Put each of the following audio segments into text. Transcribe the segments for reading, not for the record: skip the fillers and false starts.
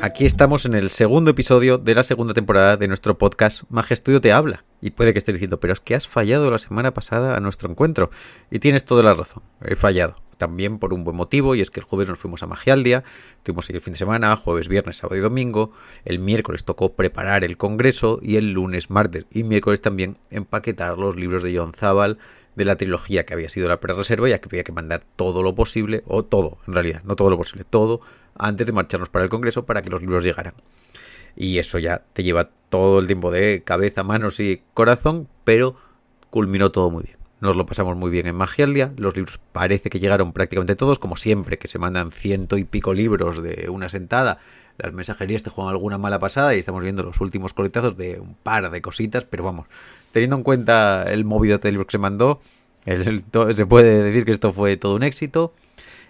Aquí estamos en el segundo episodio de la segunda temporada de nuestro podcast Magia Estudio te habla. Y puede que estés diciendo, pero es que has fallado la semana pasada a nuestro encuentro. Y tienes toda la razón, he fallado. También por un buen motivo, y es que el jueves nos fuimos a Magialdia, tuvimos ahí el fin de semana, jueves, viernes, sábado y domingo. El miércoles tocó preparar el congreso y el lunes, martes y miércoles también empaquetar los libros de Jon Zabal de la trilogía que había sido la pre-reserva, ya que había que mandar todo lo posible, o todo, en realidad, no todo lo posible, todo, antes de marcharnos para el congreso para que los libros llegaran. Y eso ya te lleva todo el tiempo de cabeza, manos y corazón, pero culminó todo muy bien. Nos lo pasamos muy bien en Magialdia, los libros parece que llegaron prácticamente todos, como siempre, que se mandan 100 y pico libros de una sentada. Las mensajerías te juegan alguna mala pasada y estamos viendo los últimos coletazos de un par de cositas, pero vamos, teniendo en cuenta el movidote de libros que se mandó, se puede decir que esto fue todo un éxito.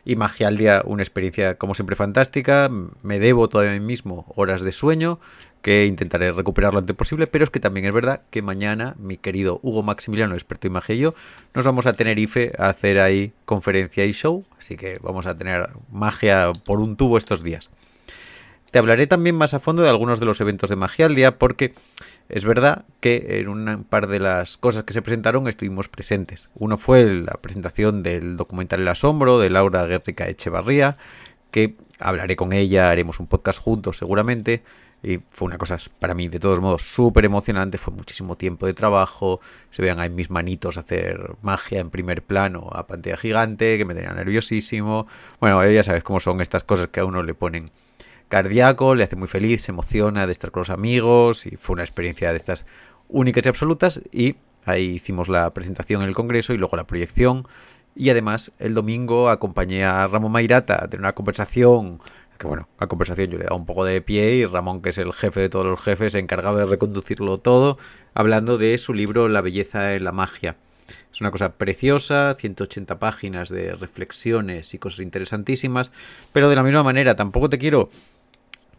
Y Magialdia, una experiencia como siempre fantástica. Me debo todavía mismo horas de sueño, que intentaré recuperar lo antes posible, pero es que también es verdad que mañana mi querido Hugo Maximiliano, experto en magia, y yo nos vamos a Tenerife a hacer ahí conferencia y show, así que vamos a tener magia por un tubo estos días. Te hablaré también más a fondo de algunos de los eventos de Magialdia, porque es verdad que en un par de las cosas que se presentaron estuvimos presentes. Uno fue la presentación del documental El Asombro de Laura Guerrica Echevarría, que hablaré con ella, haremos un podcast juntos seguramente, y fue una cosa para mí de todos modos súper emocionante. Fue muchísimo tiempo de trabajo, se vean ahí mis manitos hacer magia en primer plano a pantalla gigante, que me tenía nerviosísimo. Bueno, ya sabes cómo son estas cosas que a uno le ponen cardíaco, le hace muy feliz, se emociona de estar con los amigos, y fue una experiencia de estas únicas y absolutas. Y ahí hicimos la presentación en el congreso y luego la proyección, y además el domingo acompañé a Ramón Mairata a tener una conversación, que bueno, la conversación yo le he dado un poco de pie, y Ramón, que es el jefe de todos los jefes, encargado de reconducirlo todo, hablando de su libro La belleza en la magia. Es una cosa preciosa, 180 páginas de reflexiones y cosas interesantísimas, pero de la misma manera tampoco te quiero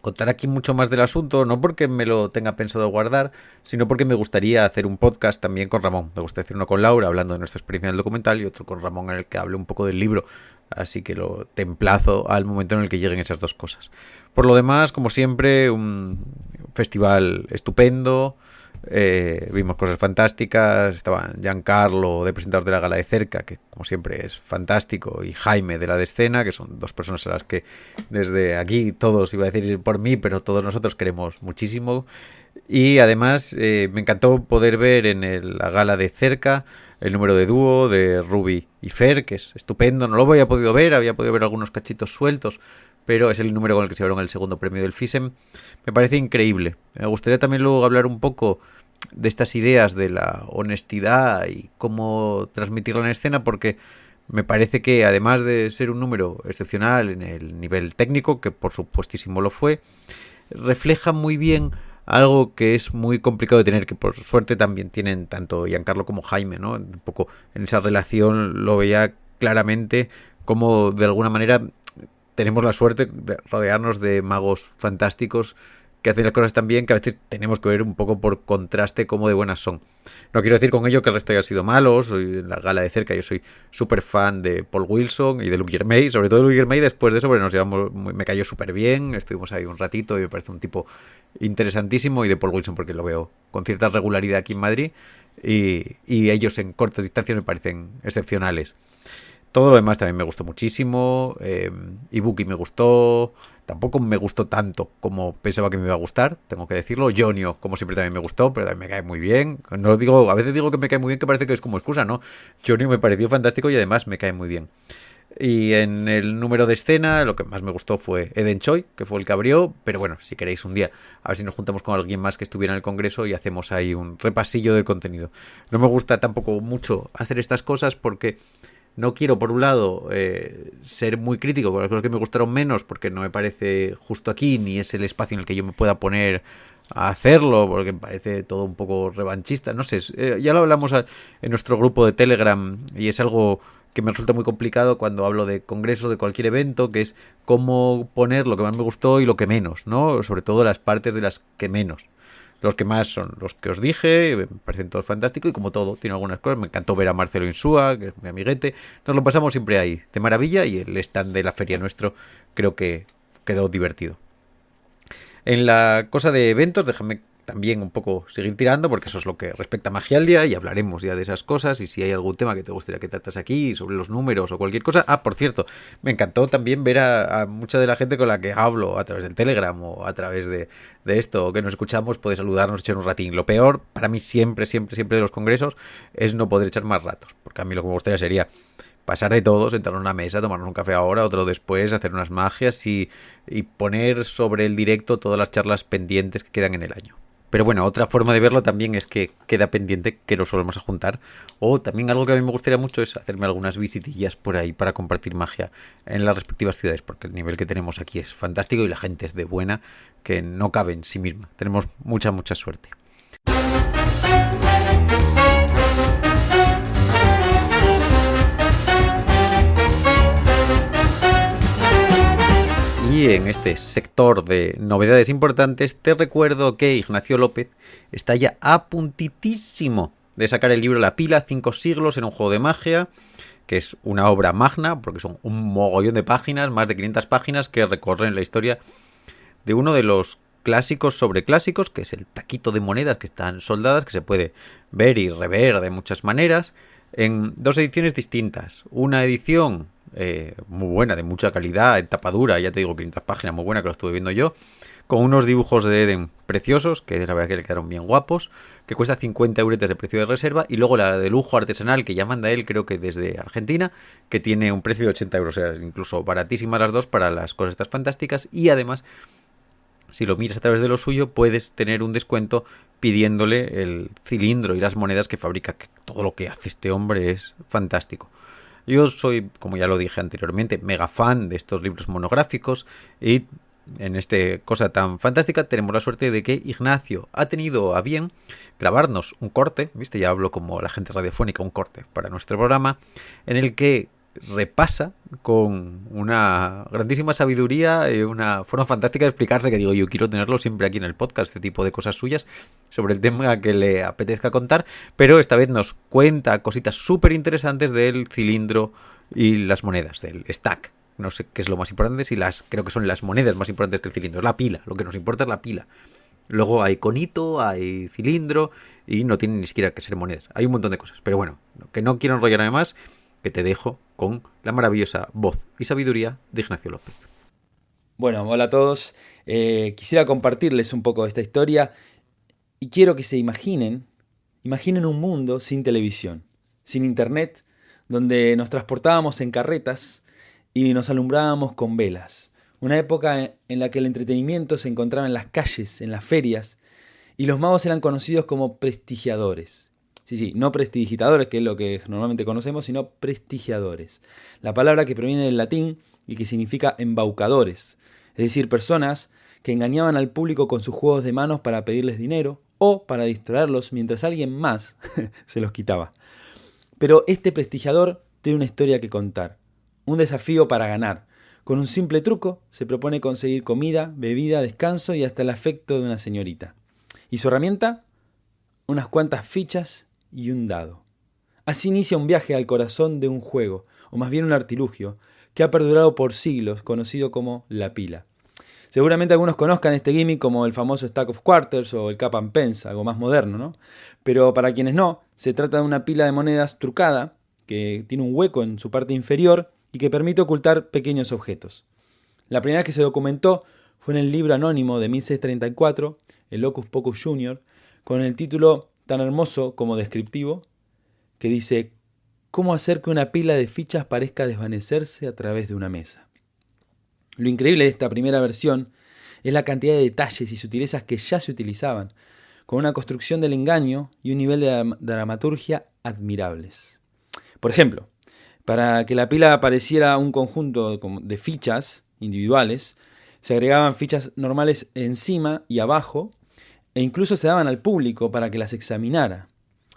contar aquí mucho más del asunto, no porque me lo tenga pensado guardar, sino porque me gustaría hacer un podcast también con Ramón. Me gustaría hacer uno con Laura hablando de nuestra experiencia en el documental, y otro con Ramón en el que hable un poco del libro. Así que te emplazo al momento en el que lleguen esas dos cosas. Por lo demás, como siempre, un festival estupendo. Vimos cosas fantásticas. Estaban Giancarlo, de presentador de la gala de cerca, que como siempre es fantástico, y Jaime, de la de escena, que son dos personas a las que desde aquí todos, iba a decir por mí, pero todos nosotros queremos muchísimo. Y además me encantó poder ver en la gala de cerca el número de dúo de Ruby y Fer, que es estupendo. No lo había podido ver algunos cachitos sueltos, pero es el número con el que se llevaron el segundo premio del FISEM. Me parece increíble. Me gustaría también luego hablar un poco de estas ideas de la honestidad y cómo transmitirla en escena, porque me parece que además de ser un número excepcional en el nivel técnico, que por supuestísimo lo fue, refleja muy bien algo que es muy complicado de tener, que por suerte también tienen tanto Giancarlo como Jaime, ¿no? Un poco en esa relación lo veía claramente, como de alguna manera tenemos la suerte de rodearnos de magos fantásticos que hacen las cosas tan bien, que a veces tenemos que ver un poco por contraste cómo de buenas son. No quiero decir con ello que el resto haya sido malo. Soy en la gala de cerca, yo soy súper fan de Paul Wilson y de Luc Germain, sobre todo de Luc Germain. Después de eso, bueno, me cayó súper bien, estuvimos ahí un ratito y me parece un tipo interesantísimo, y de Paul Wilson porque lo veo con cierta regularidad aquí en Madrid, y ellos en cortas distancias me parecen excepcionales. Todo lo demás también me gustó muchísimo. Ibuki me gustó. Tampoco me gustó tanto como pensaba que me iba a gustar, tengo que decirlo. Jonio, como siempre, también me gustó, pero también me cae muy bien. No digo, a veces digo que me cae muy bien, que parece que es como excusa, ¿no? Jonio me pareció fantástico y además me cae muy bien. Y en el número de escena, lo que más me gustó fue Eden Choi, que fue el que abrió. Pero bueno, si queréis un día, a ver si nos juntamos con alguien más que estuviera en el congreso y hacemos ahí un repasillo del contenido. No me gusta tampoco mucho hacer estas cosas porque no quiero, por un lado, ser muy crítico con las cosas que me gustaron menos, porque no me parece justo aquí, ni es el espacio en el que yo me pueda poner a hacerlo, porque me parece todo un poco revanchista. No sé, ya lo hablamos en nuestro grupo de Telegram, y es algo que me resulta muy complicado cuando hablo de congreso, de cualquier evento, que es cómo poner lo que más me gustó y lo que menos, ¿no? Sobre todo las partes de las que menos. Los que más son los que os dije, me parecen todos fantásticos, y como todo, tiene algunas cosas. Me encantó ver a Marcelo Insúa, que es mi amiguete. Nos lo pasamos siempre ahí, de maravilla, y el stand de la feria nuestro creo que quedó divertido. En la cosa de eventos, déjame también un poco seguir tirando, porque eso es lo que respecta a Magia al Día, y hablaremos ya de esas cosas, y si hay algún tema que te gustaría que tratas aquí, sobre los números o cualquier cosa. Ah, por cierto, me encantó también ver a mucha de la gente con la que hablo a través del Telegram o a través de esto, o que nos escuchamos, puede saludarnos, echar un ratín. Lo peor, para mí siempre, siempre, siempre de los congresos, es no poder echar más ratos, porque a mí lo que me gustaría sería pasar de todo, sentarnos en una mesa, tomarnos un café ahora, otro después, hacer unas magias y poner sobre el directo todas las charlas pendientes que quedan en el año. Pero bueno, otra forma de verlo también es que queda pendiente que nos volvemos a juntar. O también algo que a mí me gustaría mucho es hacerme algunas visitillas por ahí para compartir magia en las respectivas ciudades, porque el nivel que tenemos aquí es fantástico y la gente es de buena que no cabe en sí misma. Tenemos mucha, mucha suerte. Y en este sector de novedades importantes, te recuerdo que Ignacio López está ya a puntitísimo de sacar el libro La Pila, 5 siglos en un juego de magia, que es una obra magna, porque son un mogollón de páginas, más de 500 páginas, que recorren la historia de uno de los clásicos sobre clásicos, que es el taquito de monedas que están soldadas, que se puede ver y rever de muchas maneras, en 2 ediciones distintas. Una edición muy buena, de mucha calidad, en tapadura, ya te digo, 500 páginas, muy buena, que lo estuve viendo yo, con unos dibujos de Eden preciosos, que la verdad que le quedaron bien guapos, que cuesta 50 euretes de precio de reserva, y luego la de lujo artesanal, que ya manda él, creo que desde Argentina, que tiene un precio de 80 euros, o sea, incluso baratísimas las dos para las cosas estas fantásticas, y además, si lo miras a través de lo suyo, puedes tener un descuento pidiéndole el cilindro y las monedas que fabrica, que todo lo que hace este hombre es fantástico. Yo soy, como ya lo dije anteriormente, mega fan de estos libros monográficos y en esta cosa tan fantástica tenemos la suerte de que Ignacio ha tenido a bien grabarnos un corte, ¿viste? Ya hablo como la gente radiofónica, un corte para nuestro programa, en el que repasa con una grandísima sabiduría y una forma fantástica de explicarse, que digo, yo quiero tenerlo siempre aquí en el podcast, este tipo de cosas suyas sobre el tema que le apetezca contar, pero esta vez nos cuenta cositas súper interesantes del cilindro y las monedas, del stack. No sé qué es lo más importante, si creo que son las monedas más importantes que el cilindro, es la pila, lo que nos importa es la pila. Luego hay conito, hay cilindro y no tienen ni siquiera que ser monedas. Hay un montón de cosas, pero bueno, que no quiero enrollar más, que te dejo con la maravillosa voz y sabiduría de Ignacio López. Bueno, hola a todos. Quisiera compartirles un poco de esta historia y quiero que se imaginen un mundo sin televisión, sin internet, donde nos transportábamos en carretas y nos alumbrábamos con velas. Una época en la que el entretenimiento se encontraba en las calles, en las ferias, y los magos eran conocidos como prestigiadores. Sí, no prestidigitadores, que es lo que normalmente conocemos, sino prestigiadores. La palabra que proviene del latín y que significa embaucadores, es decir, personas que engañaban al público con sus juegos de manos para pedirles dinero o para distraerlos mientras alguien más se los quitaba. Pero este prestigiador tiene una historia que contar, un desafío para ganar. Con un simple truco se propone conseguir comida, bebida, descanso y hasta el afecto de una señorita. ¿Y su herramienta? Unas cuantas fichas y un dado. Así inicia un viaje al corazón de un juego, o más bien un artilugio, que ha perdurado por siglos, conocido como la pila. Seguramente algunos conozcan este gimmick como el famoso Stack of Quarters o el Cap and Pence, algo más moderno, ¿no? Pero para quienes no, se trata de una pila de monedas trucada, que tiene un hueco en su parte inferior y que permite ocultar pequeños objetos. La primera vez que se documentó fue en el libro anónimo de 1634, el Hocus Pocus Jr., con el título tan hermoso como descriptivo, que dice: ¿cómo hacer que una pila de fichas parezca desvanecerse a través de una mesa? Lo increíble de esta primera versión es la cantidad de detalles y sutilezas que ya se utilizaban, con una construcción del engaño y un nivel de dramaturgia admirables. Por ejemplo, para que la pila pareciera un conjunto de fichas individuales, se agregaban fichas normales encima y abajo, e incluso se daban al público para que las examinara,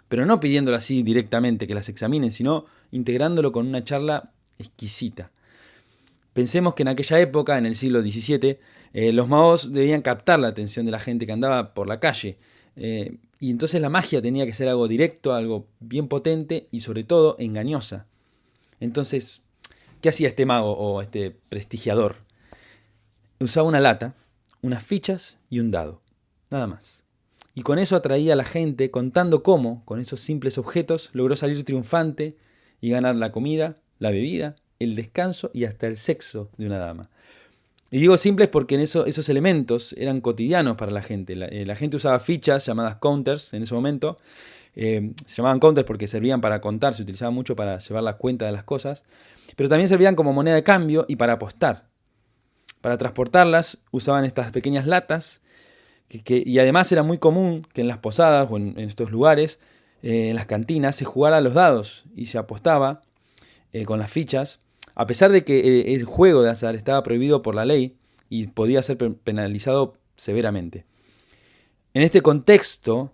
pero no pidiéndole así directamente que las examinen, sino integrándolo con una charla exquisita. Pensemos que en aquella época, en el siglo XVII, los magos debían captar la atención de la gente que andaba por la calle, y entonces la magia tenía que ser algo directo, algo bien potente y sobre todo engañosa. Entonces, ¿qué hacía este mago o este prestigiador? Usaba una lata, unas fichas y un dado. Nada más. Y con eso atraía a la gente contando cómo, con esos simples objetos, logró salir triunfante y ganar la comida, la bebida, el descanso y hasta el sexo de una dama. Y digo simples porque esos elementos eran cotidianos para la gente. La gente usaba fichas llamadas counters en ese momento. Se llamaban counters porque servían para contar, se utilizaban mucho para llevar la cuenta de las cosas. Pero también servían como moneda de cambio y para apostar. Para transportarlas usaban estas pequeñas latas y además era muy común que en las posadas o en estos lugares, en las cantinas, se jugara a los dados y se apostaba con las fichas, a pesar de que el juego de azar estaba prohibido por la ley y podía ser penalizado severamente. En este contexto,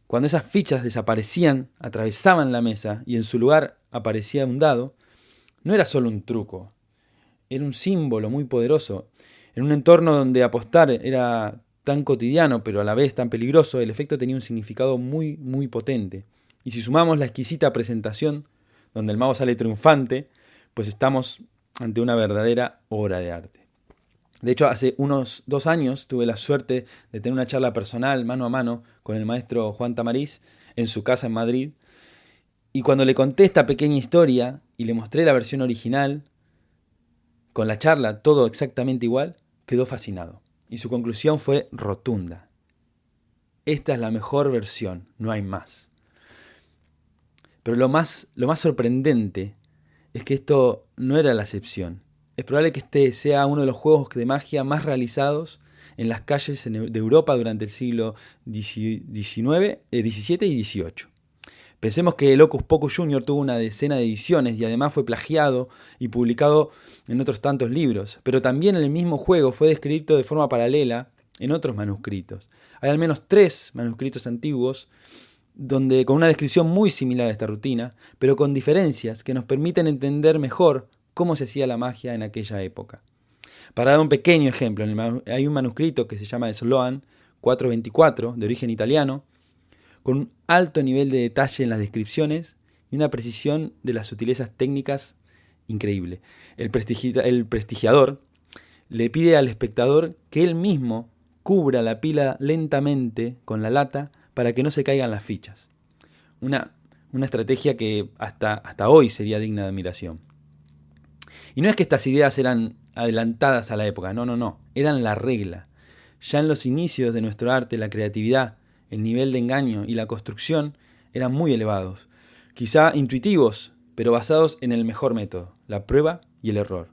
cuando esas fichas desaparecían, atravesaban la mesa y en su lugar aparecía un dado, no era solo un truco, era un símbolo muy poderoso. En un entorno donde apostar era tan cotidiano, pero a la vez tan peligroso, el efecto tenía un significado muy, muy potente. Y si sumamos la exquisita presentación, donde el mago sale triunfante, pues estamos ante una verdadera obra de arte. De hecho, hace unos 2 años tuve la suerte de tener una charla personal, mano a mano, con el maestro Juan Tamariz, en su casa en Madrid. Y cuando le conté esta pequeña historia y le mostré la versión original, con la charla todo exactamente igual, quedó fascinado. Y su conclusión fue rotunda. Esta es la mejor versión, no hay más. Pero lo más sorprendente es que esto no era la excepción. Es probable que este sea uno de los juegos de magia más realizados en las calles de Europa durante el siglo XVII y XVIII. Pensemos que el Hocus Pocus Jr. tuvo una decena de ediciones y además fue plagiado y publicado en otros tantos libros, pero también el mismo juego fue descrito de forma paralela en otros manuscritos. Hay al menos 3 manuscritos antiguos con una descripción muy similar a esta rutina, pero con diferencias que nos permiten entender mejor cómo se hacía la magia en aquella época. Para dar un pequeño ejemplo, hay un manuscrito que se llama Sloan 424, de origen italiano, con un alto nivel de detalle en las descripciones y una precisión de las sutilezas técnicas increíble. El prestigiador le pide al espectador que él mismo cubra la pila lentamente con la lata para que no se caigan las fichas. Una estrategia que hasta hoy sería digna de admiración. Y no es que estas ideas eran adelantadas a la época, no, eran la regla. Ya en los inicios de nuestro arte, la creatividad, el nivel de engaño y la construcción eran muy elevados, quizá intuitivos, pero basados en el mejor método, la prueba y el error.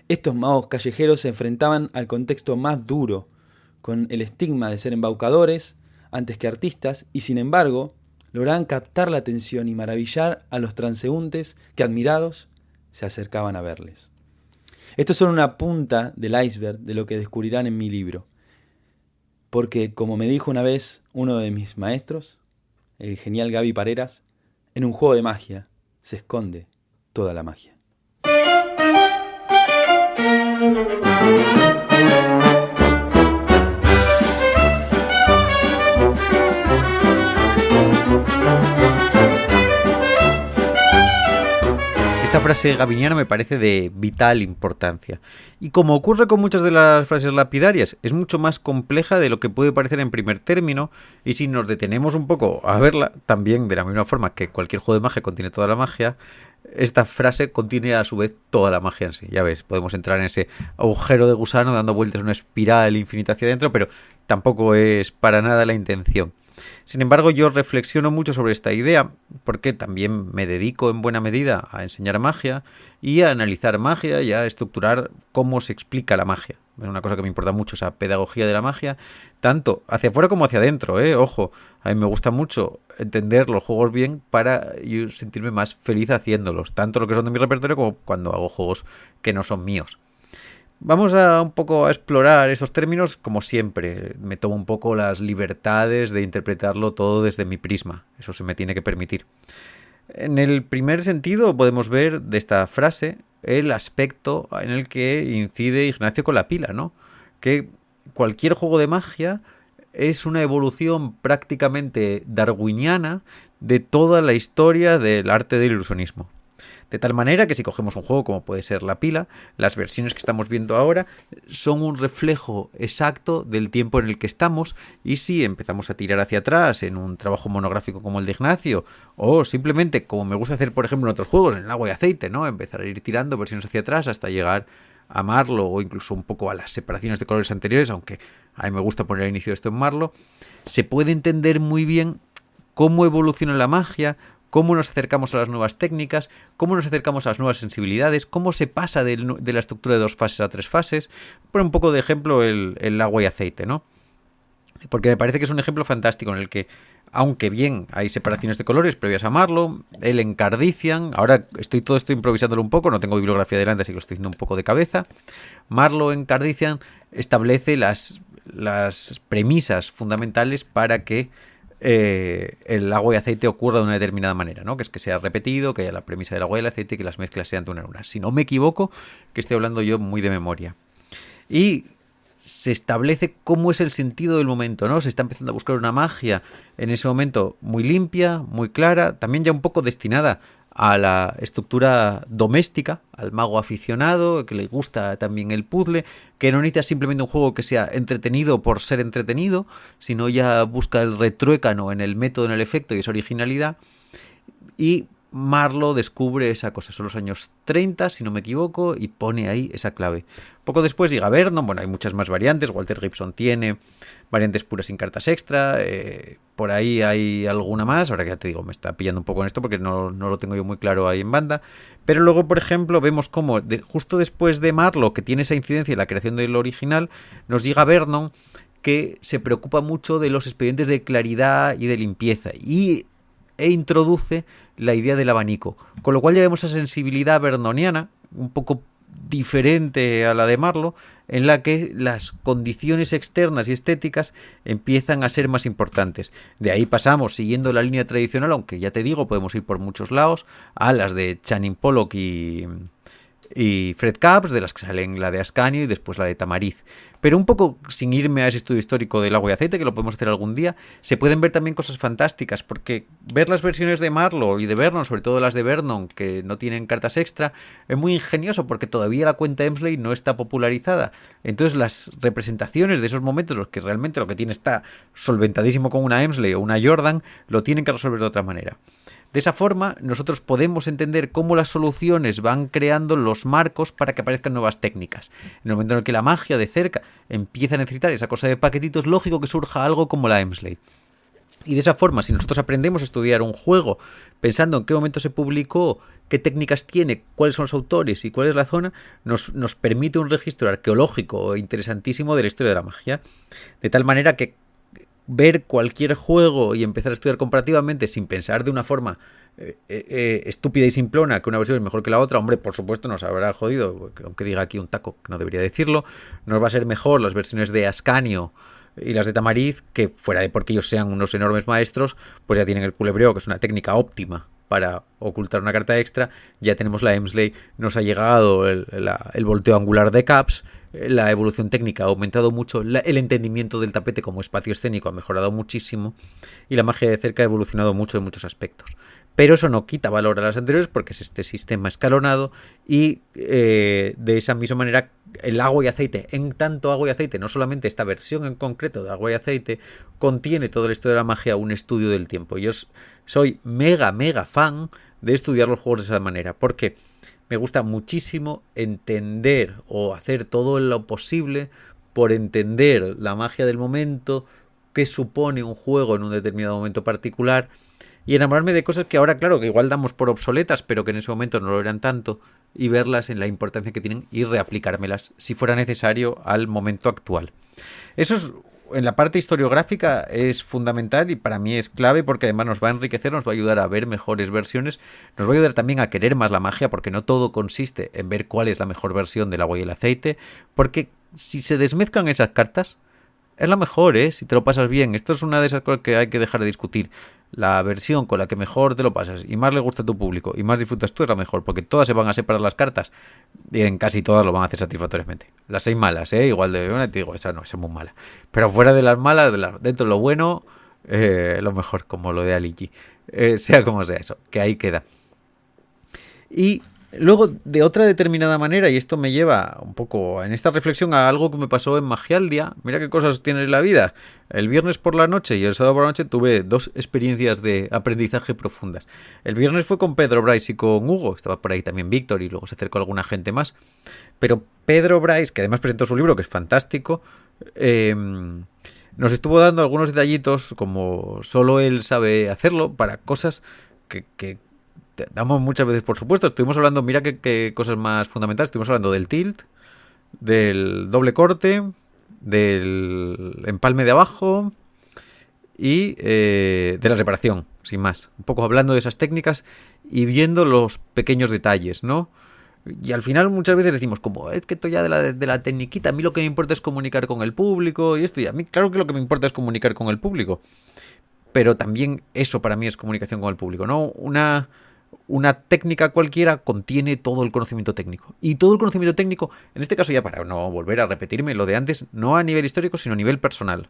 Estos magos callejeros se enfrentaban al contexto más duro, con el estigma de ser embaucadores antes que artistas, y sin embargo, lograban captar la atención y maravillar a los transeúntes que, admirados, se acercaban a verles. Esto es solo una punta del iceberg de lo que descubrirán en mi libro. Porque, como me dijo una vez uno de mis maestros, el genial Gaby Pareras, en un juego de magia se esconde toda la magia. Esta frase gabiniana me parece de vital importancia. Y como ocurre con muchas de las frases lapidarias, es mucho más compleja de lo que puede parecer en primer término, y si nos detenemos un poco a verla, también de la misma forma que cualquier juego de magia contiene toda la magia, esta frase contiene a su vez toda la magia en sí. Ya ves, podemos entrar en ese agujero de gusano dando vueltas en una espiral infinita hacia adentro, pero tampoco es para nada la intención. Sin embargo, yo reflexiono mucho sobre esta idea porque también me dedico en buena medida a enseñar magia y a analizar magia y a estructurar cómo se explica la magia. Es una cosa que me importa mucho, esa pedagogía de la magia, tanto hacia afuera como hacia adentro, Ojo, a mí me gusta mucho entender los juegos bien para yo sentirme más feliz haciéndolos, tanto lo que son de mi repertorio como cuando hago juegos que no son míos. Vamos a un poco a explorar esos términos como siempre. Me tomo un poco las libertades de interpretarlo todo desde mi prisma. Eso se me tiene que permitir. En el primer sentido podemos ver de esta frase el aspecto en el que incide Ignacio con la pila, ¿no? Que cualquier juego de magia es una evolución prácticamente darwiniana de toda la historia del arte del ilusionismo. De tal manera que si cogemos un juego como puede ser La Pila, las versiones que estamos viendo ahora son un reflejo exacto del tiempo en el que estamos, y si empezamos a tirar hacia atrás en un trabajo monográfico como el de Ignacio, o simplemente como me gusta hacer por ejemplo en otros juegos, en el Agua y Aceite, ¿no? Empezar a ir tirando versiones hacia atrás hasta llegar a Marlo o incluso un poco a las separaciones de colores anteriores, aunque a mí me gusta poner el inicio de esto en Marlo, se puede entender muy bien cómo evoluciona la magia, cómo nos acercamos a las nuevas técnicas, cómo nos acercamos a las nuevas sensibilidades, cómo se pasa de la estructura de 2 fases a 3 fases. Por un poco de ejemplo el Agua y Aceite, ¿no? Porque me parece que es un ejemplo fantástico en el que, aunque bien hay separaciones de colores previas a Marlo, el Encardician, ahora estoy improvisándolo un poco, no tengo bibliografía delante, así que lo estoy haciendo un poco de cabeza. Marlo Encardician establece las premisas fundamentales para que el agua y aceite ocurra de una determinada manera, ¿no? Que es que sea repetido, que haya la premisa del agua y el aceite y que las mezclas sean de una en una. Si no me equivoco, que estoy hablando yo muy de memoria. Y se establece cómo es el sentido del momento, ¿no? Se está empezando a buscar una magia en ese momento muy limpia, muy clara, también ya un poco destinada a la estructura doméstica, al mago aficionado, que le gusta también el puzzle, que no necesita simplemente un juego que sea entretenido por ser entretenido, sino ya busca el retruécano en el método, en el efecto y esa originalidad. Y Marlo descubre esa cosa, son los años 30, si no me equivoco, y pone ahí esa clave. Poco después llega Vernon, bueno, hay muchas más variantes, Walter Gibson tiene variantes puras sin cartas extra, por ahí hay alguna más, ahora que ya te digo, me está pillando un poco en esto porque no lo tengo yo muy claro ahí en banda, pero luego, por ejemplo, vemos cómo justo después de Marlo, que tiene esa incidencia en la creación del original, nos llega Vernon, que se preocupa mucho de los expedientes de claridad y de limpieza, e introduce la idea del abanico, con lo cual ya vemos esa sensibilidad vernoniana, un poco diferente a la de Marlo, en la que las condiciones externas y estéticas empiezan a ser más importantes. De ahí pasamos, siguiendo la línea tradicional, aunque ya te digo, podemos ir por muchos lados, a las de Channing Pollock y Fred Capps, de las que salen la de Ascanio y después la de Tamariz. Pero un poco sin irme a ese estudio histórico del agua y aceite, que lo podemos hacer algún día, se pueden ver también cosas fantásticas, porque ver las versiones de Marlo y de Vernon, sobre todo las de Vernon, que no tienen cartas extra, es muy ingenioso, porque todavía la cuenta Emsley no está popularizada. Entonces las representaciones de esos momentos, los que realmente lo que tiene está solventadísimo con una Emsley o una Jordan, lo tienen que resolver de otra manera. De esa forma, nosotros podemos entender cómo las soluciones van creando los marcos para que aparezcan nuevas técnicas. En el momento en el que la magia de cerca empieza a necesitar esa cosa de paquetitos, es lógico que surja algo como la Emsley. Y de esa forma, si nosotros aprendemos a estudiar un juego pensando en qué momento se publicó, qué técnicas tiene, cuáles son los autores y cuál es la zona, nos permite un registro arqueológico interesantísimo de la historia de la magia. De tal manera que ver cualquier juego y empezar a estudiar comparativamente sin pensar de una forma estúpida y simplona que una versión es mejor que la otra, hombre, por supuesto nos habrá jodido, aunque diga aquí un taco que no debería decirlo, nos va a ser mejor las versiones de Ascanio y las de Tamariz, que fuera de porque ellos sean unos enormes maestros, pues ya tienen el culebreo, que es una técnica óptima para ocultar una carta extra. Ya tenemos la Emsley, nos ha llegado el volteo angular de Capps, la evolución técnica ha aumentado mucho, el entendimiento del tapete como espacio escénico ha mejorado muchísimo y la magia de cerca ha evolucionado mucho en muchos aspectos. Pero eso no quita valor a las anteriores porque es este sistema escalonado y de esa misma manera el agua y aceite, en tanto agua y aceite, no solamente esta versión en concreto de agua y aceite, contiene todo el estudio de la magia, un estudio del tiempo. Yo soy mega fan de estudiar los juegos de esa manera porque me gusta muchísimo entender o hacer todo lo posible por entender la magia del momento, qué supone un juego en un determinado momento particular y enamorarme de cosas que ahora, claro, que igual damos por obsoletas, pero que en ese momento no lo eran tanto, y verlas en la importancia que tienen y reaplicármelas, si fuera necesario, al momento actual. Eso es, en la parte historiográfica es fundamental y para mí es clave porque además nos va a enriquecer, nos va a ayudar a ver mejores versiones, nos va a ayudar también a querer más la magia porque no todo consiste en ver cuál es la mejor versión del agua y el aceite, porque si se desmezclan esas cartas, es la mejor, si te lo pasas bien. Esto es una de esas cosas que hay que dejar de discutir. La versión con la que mejor te lo pasas y más le gusta a tu público y más disfrutas tú es la mejor, porque todas se van a separar las cartas y en casi todas lo van a hacer satisfactoriamente. Las 6 malas, igual de una, te digo, esa no, esa es muy mala. Pero fuera de las malas, dentro de lo bueno, lo mejor, como lo de Ali G. Sea como sea eso, que ahí queda. Y luego, de otra determinada manera, y esto me lleva un poco en esta reflexión a algo que me pasó en Magialdia. Mira qué cosas tiene la vida. El viernes por la noche y el sábado por la noche tuve dos experiencias de aprendizaje profundas. El viernes fue con Pedro Bryce y con Hugo. Estaba por ahí también Víctor y luego se acercó alguna gente más. Pero Pedro Bryce, que además presentó su libro, que es fantástico, nos estuvo dando algunos detallitos, como solo él sabe hacerlo, para cosas que damos muchas veces por supuesto. Estuvimos hablando, mira qué cosas más fundamentales. Estuvimos hablando del tilt, del doble corte, del empalme de abajo y de la reparación, sin más. Un poco hablando de esas técnicas y viendo los pequeños detalles, ¿no? Y al final muchas veces decimos, como es que esto ya de la tecniquita, a mí lo que me importa es comunicar con el público y esto, y a mí claro que lo que me importa es comunicar con el público. Pero también eso para mí es comunicación con el público, ¿no? Una técnica cualquiera contiene todo el conocimiento técnico. Y todo el conocimiento técnico, en este caso ya para no volver a repetirme lo de antes, no a nivel histórico, sino a nivel personal.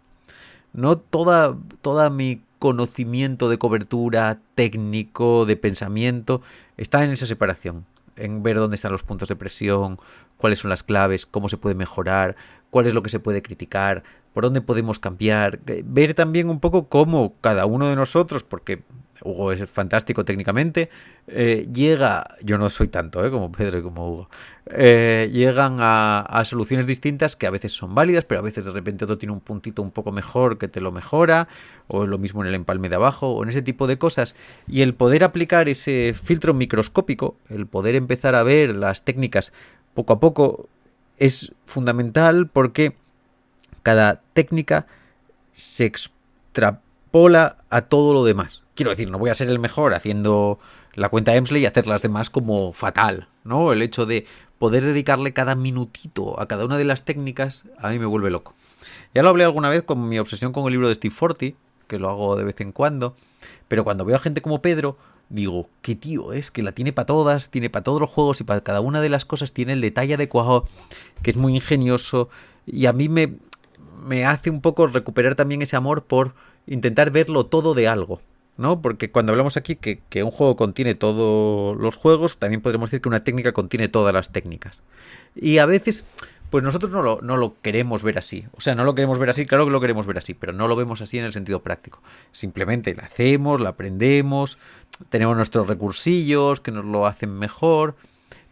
No toda mi conocimiento de cobertura técnico, de pensamiento, está en esa separación. En ver dónde están los puntos de presión, cuáles son las claves, cómo se puede mejorar, cuál es lo que se puede criticar, por dónde podemos cambiar. Ver también un poco cómo cada uno de nosotros, porque Hugo es fantástico técnicamente, llega, yo no soy tanto como Pedro y como Hugo, llegan a soluciones distintas que a veces son válidas, pero a veces de repente otro tiene un puntito un poco mejor que te lo mejora, o lo mismo en el empalme de abajo, o en ese tipo de cosas. Y el poder aplicar ese filtro microscópico, el poder empezar a ver las técnicas poco a poco, es fundamental porque cada técnica se extrapola a todo lo demás. Quiero decir, no voy a ser el mejor haciendo la cuenta Emsley y hacer las demás como fatal, ¿no? El hecho de poder dedicarle cada minutito a cada una de las técnicas a mí me vuelve loco. Ya lo hablé alguna vez con mi obsesión con el libro de Steve Forti, que lo hago de vez en cuando, pero cuando veo a gente como Pedro, digo, qué tío es, que la tiene para todas, tiene para todos los juegos y para cada una de las cosas tiene el detalle adecuado, que es muy ingenioso, y a mí me hace un poco recuperar también ese amor por intentar verlo todo de algo, ¿no? Porque cuando hablamos aquí que un juego contiene todos los juegos, también podríamos decir que una técnica contiene todas las técnicas. Y a veces, pues nosotros no lo queremos ver así. O sea, no lo queremos ver así, claro que lo queremos ver así, pero no lo vemos así en el sentido práctico. Simplemente la hacemos, la aprendemos, tenemos nuestros recursillos que nos lo hacen mejor.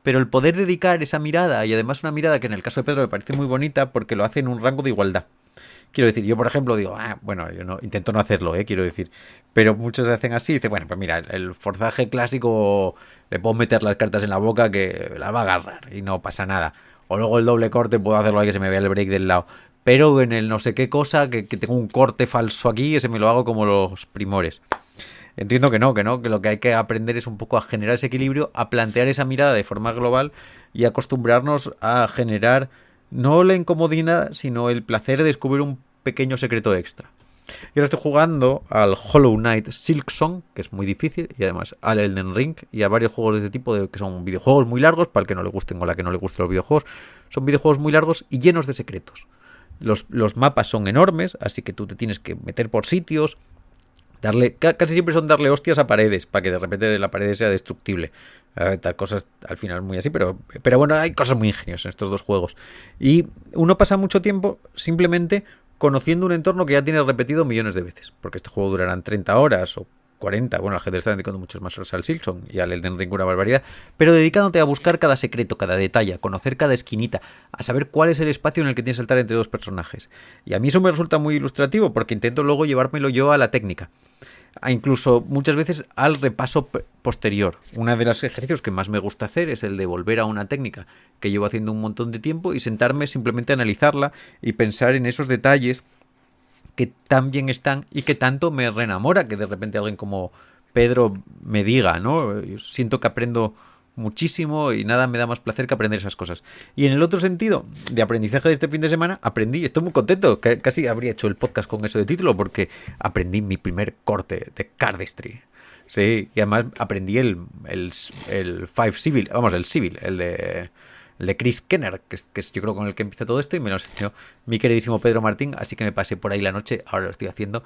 Pero el poder dedicar esa mirada, y además una mirada que en el caso de Pedro me parece muy bonita porque lo hace en un rango de igualdad. Quiero decir, yo por ejemplo digo, bueno, yo no intento no hacerlo, quiero decir, pero muchos hacen así, dice, bueno, pues mira, el forzaje clásico le puedo meter las cartas en la boca que las va a agarrar y no pasa nada. O luego el doble corte puedo hacerlo ahí que se me vea el break del lado. Pero en el no sé qué cosa, que tengo un corte falso aquí, ese me lo hago como los primores. Entiendo que no, que lo que hay que aprender es un poco a generar ese equilibrio, a plantear esa mirada de forma global y acostumbrarnos a generar no la incomodidad, sino el placer de descubrir un pequeño secreto extra. Y ahora estoy jugando al Hollow Knight Silksong, que es muy difícil, y además al Elden Ring y a varios juegos de este tipo, que son videojuegos muy largos, para el que no le gusten o la que no le gusten los videojuegos. Son videojuegos muy largos y llenos de secretos. Los mapas son enormes, así que tú te tienes que meter por sitios, casi siempre son darle hostias a paredes, para que de repente la pared sea destructible. Cosas al final muy así, pero bueno, hay cosas muy ingeniosas en estos dos juegos. Y uno pasa mucho tiempo simplemente conociendo un entorno que ya tienes repetido millones de veces, porque este juego durarán 30 horas o 40, bueno, la gente está dedicando muchas más horas al Silksong y al Elden Ring, una barbaridad, pero dedicándote a buscar cada secreto, cada detalle, a conocer cada esquinita, a saber cuál es el espacio en el que tienes que saltar entre dos personajes. Y a mí eso me resulta muy ilustrativo, porque intento luego llevármelo yo a la técnica, incluso muchas veces al repaso posterior. Uno de los ejercicios que más me gusta hacer es el de volver a una técnica que llevo haciendo un montón de tiempo y sentarme simplemente a analizarla y pensar en esos detalles que tan bien están y que tanto me reenamora que de repente alguien como Pedro me diga, ¿no? Yo siento que aprendo muchísimo y nada me da más placer que aprender esas cosas. Y en el otro sentido de aprendizaje de este fin de semana, estoy muy contento, casi habría hecho el podcast con eso de título porque aprendí mi primer corte de Cardistry. Sí, y además aprendí el Five Civil, el de el de Chris Kenner, que es yo creo con el que empieza todo esto, y me lo enseñó mi queridísimo Pedro Martín, así que me pasé por ahí la noche, ahora lo estoy haciendo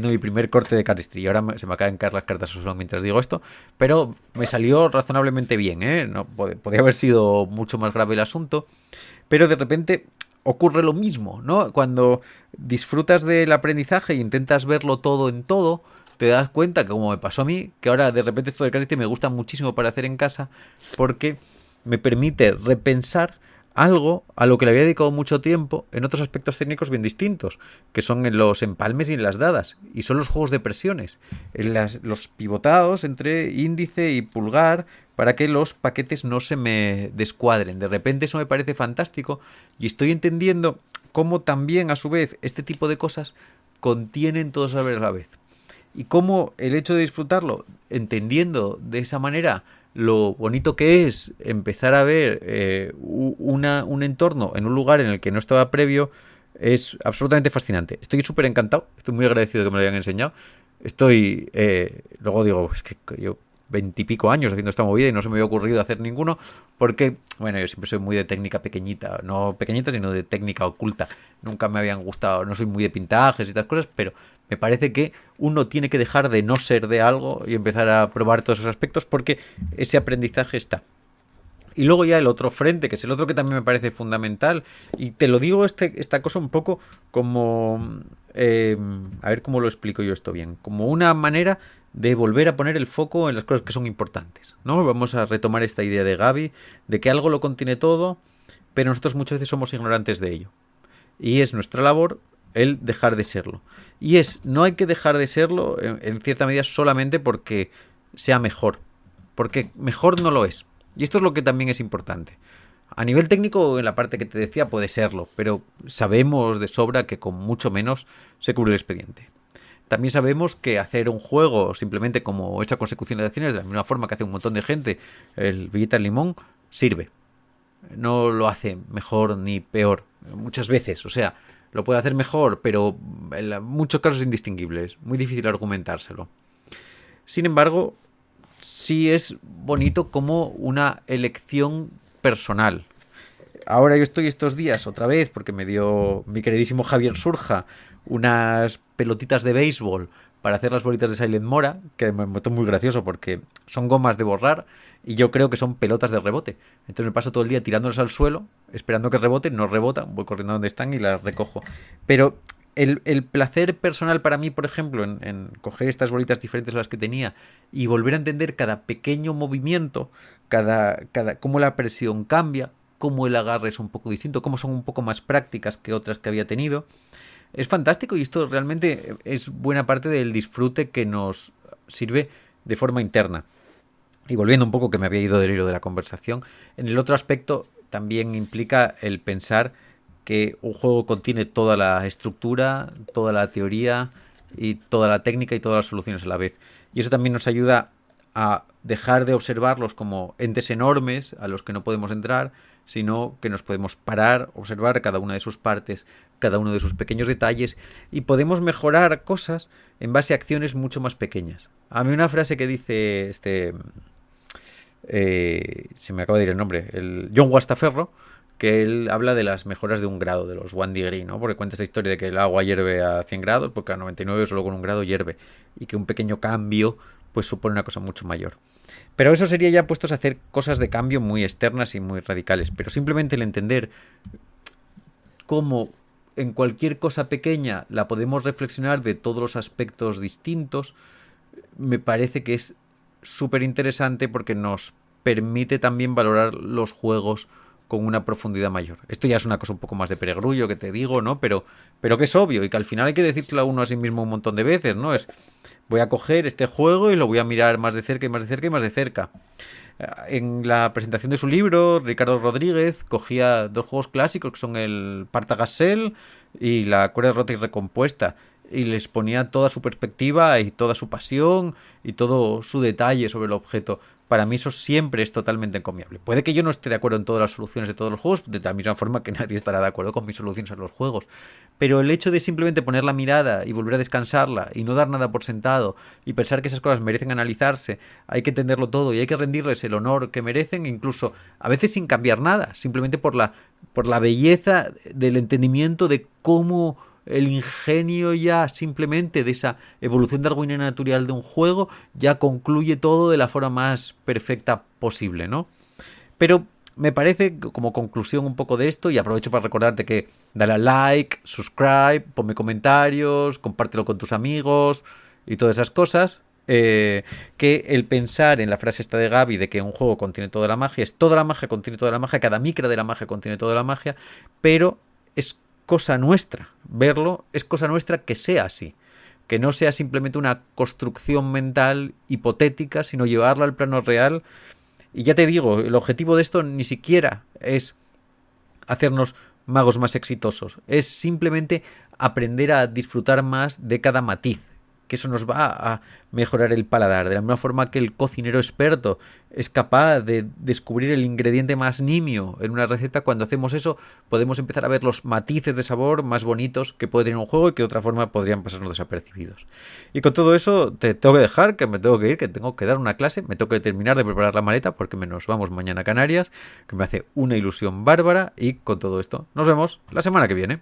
mi primer corte de cardistry, y ahora se me acaban de caer las cartas al suelo mientras digo esto, pero me salió razonablemente bien, ¿eh? No, podría haber sido mucho más grave el asunto, pero de repente ocurre lo mismo, ¿no? Cuando disfrutas del aprendizaje e intentas verlo todo en todo, te das cuenta, que como me pasó a mí, que ahora de repente esto del cardistry me gusta muchísimo para hacer en casa, porque me permite repensar algo a lo que le había dedicado mucho tiempo en otros aspectos técnicos bien distintos, que son en los empalmes y en las dadas, y son los juegos de presiones, en los pivotados entre índice y pulgar, para que los paquetes no se me descuadren. De repente eso me parece fantástico, y estoy entendiendo cómo también a su vez este tipo de cosas contienen todos a la vez, y cómo el hecho de disfrutarlo, entendiendo de esa manera lo bonito que es empezar a ver un entorno en un lugar en el que no estaba previo, es absolutamente fascinante. Estoy súper encantado, estoy muy agradecido de que me lo hayan enseñado. Luego digo, es que yo 20 y pico años haciendo esta movida y no se me había ocurrido hacer ninguno, porque, bueno, yo siempre soy muy de técnica pequeñita, no pequeñita, sino de técnica oculta. Nunca me habían gustado, no soy muy de pintajes y tal cosas, pero me parece que uno tiene que dejar de no ser de algo y empezar a probar todos esos aspectos, porque ese aprendizaje está. Y luego ya el otro frente, que es el otro que también me parece fundamental, y te lo digo esta cosa un poco como... a ver cómo lo explico yo esto bien. Como una manera de volver a poner el foco en las cosas que son importantes, ¿no? Vamos a retomar esta idea de Gaby, de que algo lo contiene todo, pero nosotros muchas veces somos ignorantes de ello. Y es nuestra labor el dejar de serlo. Y no hay que dejar de serlo en cierta medida solamente porque sea mejor, porque mejor no lo es. Y esto es lo que también es importante. A nivel técnico, en la parte que te decía, puede serlo, pero sabemos de sobra que con mucho menos se cubre el expediente. También sabemos que hacer un juego simplemente como esa consecución de acciones, de la misma forma que hace un montón de gente el billete al limón, sirve. No lo hace mejor ni peor, muchas veces. O sea, lo puede hacer mejor, pero en muchos casos indistinguibles. Muy difícil argumentárselo. Sin embargo, sí es bonito como una elección personal. Ahora yo estoy estos días otra vez, porque me dio mi queridísimo Javier Surja unas pelotitas de béisbol para hacer las bolitas de Silent Mora, que me notó muy gracioso porque son gomas de borrar y yo creo que son pelotas de rebote. Entonces me paso todo el día tirándolas al suelo, esperando que reboten, no rebotan, voy corriendo a donde están y las recojo. Pero el placer personal para mí, por ejemplo, en coger estas bolitas diferentes a las que tenía y volver a entender cada pequeño movimiento, cómo la presión cambia, cómo el agarre es un poco distinto, cómo son un poco más prácticas que otras que había tenido, es fantástico, y esto realmente es buena parte del disfrute que nos sirve de forma interna. Y volviendo un poco, que me había ido del hilo de la conversación, en el otro aspecto también implica el pensar que un juego contiene toda la estructura, toda la teoría y toda la técnica y todas las soluciones a la vez. Y eso también nos ayuda a dejar de observarlos como entes enormes a los que no podemos entrar, sino que nos podemos parar, observar cada una de sus partes, cada uno de sus pequeños detalles, y podemos mejorar cosas en base a acciones mucho más pequeñas. A mí una frase que dice se me acaba de ir el nombre, el John Guastaferro, que él habla de las mejoras de un grado, de los 1 degree, ¿no? Porque cuenta esta historia de que el agua hierve a 100 grados, porque a 99 solo con 1 grado hierve, y que un pequeño cambio pues supone una cosa mucho mayor. Pero eso sería ya puestos a hacer cosas de cambio muy externas y muy radicales. Pero simplemente el entender cómo en cualquier cosa pequeña la podemos reflexionar de todos los aspectos distintos, me parece que es súper interesante, porque nos permite también valorar los juegos con una profundidad mayor. Esto ya es una cosa un poco más de perogrullo que te digo, ¿no? Pero que es obvio, y que al final hay que decírselo a uno a sí mismo un montón de veces, ¿no? Voy a coger este juego y lo voy a mirar más de cerca y más de cerca y más de cerca. En la presentación de su libro, Ricardo Rodríguez cogía 2 juegos clásicos, que son el Partagás y la Cuerda Rota y Recompuesta, y les ponía toda su perspectiva y toda su pasión y todo su detalle sobre el objeto. Para mí eso siempre es totalmente encomiable. Puede que yo no esté de acuerdo en todas las soluciones de todos los juegos, de la misma forma que nadie estará de acuerdo con mis soluciones a los juegos. Pero el hecho de simplemente poner la mirada y volver a descansarla y no dar nada por sentado y pensar que esas cosas merecen analizarse, hay que entenderlo todo y hay que rendirles el honor que merecen, incluso a veces sin cambiar nada, simplemente por la belleza del entendimiento de cómo el ingenio ya simplemente de esa evolución darwiniana natural de un juego ya concluye todo de la forma más perfecta posible, ¿no? Pero me parece, como conclusión un poco de esto, y aprovecho para recordarte que dale al like, subscribe, ponme comentarios, compártelo con tus amigos y todas esas cosas. Que el pensar en la frase esta de Gaby de que un juego contiene toda la magia, es toda la magia, contiene toda la magia, cada micra de la magia contiene toda la magia, pero es cosa nuestra verlo, es cosa nuestra que sea así, que no sea simplemente una construcción mental hipotética, sino llevarlo al plano real. Y ya te digo, el objetivo de esto ni siquiera es hacernos magos más exitosos, es simplemente aprender a disfrutar más de cada matiz, que eso nos va a mejorar el paladar, de la misma forma que el cocinero experto es capaz de descubrir el ingrediente más nimio en una receta. Cuando hacemos eso podemos empezar a ver los matices de sabor más bonitos que puede tener un juego y que de otra forma podrían pasarnos desapercibidos. Y con todo eso te tengo que dejar, que me tengo que ir, que tengo que dar una clase, me tengo que terminar de preparar la maleta porque nos vamos mañana a Canarias, que me hace una ilusión bárbara. Y con todo esto nos vemos la semana que viene.